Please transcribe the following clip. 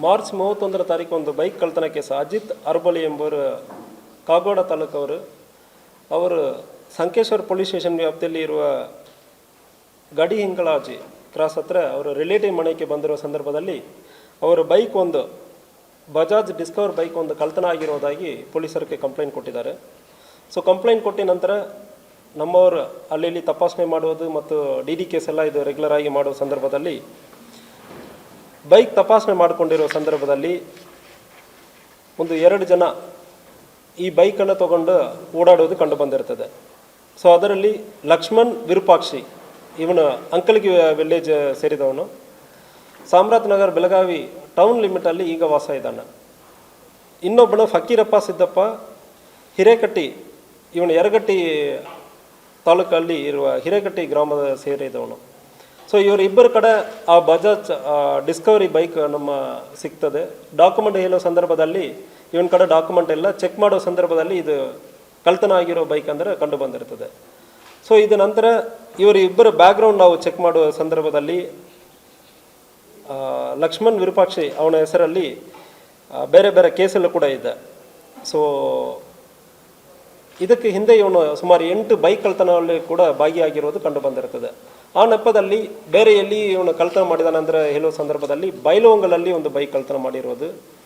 March 31ರ ತಾರೀಕು ಒಂದು bike ಕಳ್ತನ ಕೇಸ್ ಅಜಿತ್ ಅರ್ಬಳಿ ಎಂಬುವರು ಕಾಗೋಡ ತಾಲೂಕವರು ಅವರು ಸಂಕೇಶ್ವರ ಪೊಲೀಸ್ ಸ್ಟೇಷನ್ ವ್ಯಾಪ್ತಿಯಲ್ಲಿ ಇರುವ ಗಡಿ ಹಿಂಗಳಾಜಿ ಕ್ರಾಸ್ ಹತ್ರ ಅವರು ರಿಲೇಟಿವ್ ಮನೆಗೆ ಬಂದಿರೋ ಸಂದರ್ಭದಲ್ಲಿ ಅವರ ಬೈಕ್ ಒಂದು ಬಜಾಜ್ ಡಿಸ್ಕವರ್ ಬೈಕ್ ಒಂದು ಕಳ್ತನ ಆಗಿರೋದಾಗಿ ಪೊಲೀಸರಿಗೆ ಕಂಪ್ಲೇಂಟ್ ಕೊಟ್ಟಿದ್ದಾರೆ. ಸೊ ಕಂಪ್ಲೇಂಟ್ ಕೊಟ್ಟಿದ ನಂತರ ನಮ್ಮವರು ಅಲ್ಲಿ ತಪಾಸಣೆ ಮಾಡುವುದು ಮತ್ತು ಡಿ ಕೇಸ್ ಎಲ್ಲ ಇದು ರೆಗ್ಯುಲರ್ ಆಗಿ ಮಾಡುವ ಸಂದರ್ಭದಲ್ಲಿ ಬೈಕ್ ತಪಾಸಣೆ ಮಾಡಿಕೊಂಡಿರೋ ಸಂದರ್ಭದಲ್ಲಿ ಒಂದು 2 ಜನ ಈ ಬೈಕನ್ನು ತಗೊಂಡು ಓಡಾಡೋದು ಕಂಡು ಬಂದಿರ್ತದೆ. ಸೊ ಅದರಲ್ಲಿ ಲಕ್ಷ್ಮಣ್ ವಿರೂಪಾಕ್ಷಿ ಇವನು ಅಂಕಲ್ಗಿ ವಿಲೇಜ್ ಸೇರಿದವನು, ಸಾಮ್ರಾಟ್ ನಗರ್ ಬೆಳಗಾವಿ ಟೌನ್ ಲಿಮಿಟಲ್ಲಿ ಈಗ ವಾಸ ಇದ್ದಾನೆ. ಇನ್ನೊಬ್ಬನು ಫಕೀರಪ್ಪ ಸಿದ್ದಪ್ಪ ಹಿರೇಕಟ್ಟಿ, ಇವನು ಯರಗಟ್ಟಿ ತಾಲೂಕಲ್ಲಿ ಇರುವ ಹಿರೇಕಟ್ಟಿ ಗ್ರಾಮದ ಸೇರಿದವನು. ಸೊ ಇವರಿಬ್ಬರ ಕಡೆ ಆ ಬಜಾಜ್ ಡಿಸ್ಕವರಿ ಬೈಕ್ ನಮ್ಮ ಸಿಗ್ತದೆ. ಡಾಕ್ಯುಮೆಂಟ್ ಹೇಳೋ ಸಂದರ್ಭದಲ್ಲಿ ಇವನ ಕಡೆ ಡಾಕ್ಯುಮೆಂಟ್ ಎಲ್ಲ ಚೆಕ್ ಮಾಡೋ ಸಂದರ್ಭದಲ್ಲಿ ಇದು ಕಳ್ತನ ಆಗಿರೋ ಬೈಕ್ ಅಂದರೆ ಕಂಡು ಬಂದಿರ್ತದೆ. ಸೊ ಇದು ನಂತರ ಇವರಿಬ್ಬರ ಬ್ಯಾಕ್ಗ್ರೌಂಡ್ ನಾವು ಚೆಕ್ ಮಾಡುವ ಸಂದರ್ಭದಲ್ಲಿ ಲಕ್ಷ್ಮಣ್ ವಿರೂಪಾಕ್ಷಿ ಅವನ ಹೆಸರಲ್ಲಿ ಬೇರೆ ಬೇರೆ ಕೇಸಲ್ಲೂ ಕೂಡ ಇದೆ. ಸೊ ಇದಕ್ಕೆ ಹಿಂದೆ ಇವನು ಸುಮಾರು 8 ಬೈಕ್ ಕಳ್ತನದಲ್ಲಿ ಕೂಡ ಭಾಗಿಯಾಗಿರೋದು ಕಂಡು ಬಂದಿರ್ತದೆ. ಆ ನೆಪದಲ್ಲಿ ಬೇರೆ ಎಲ್ಲಿ ಇವನು ಕಳ್ತನ ಮಾಡಿದಾನಂದ್ರೆ ಹೇಳುವ ಸಂದರ್ಭದಲ್ಲಿ ಬೈಲಹೊಂಗಲಲ್ಲಿ ಒಂದು ಬೈಕ್ ಕಳ್ತನ ಮಾಡಿರೋದು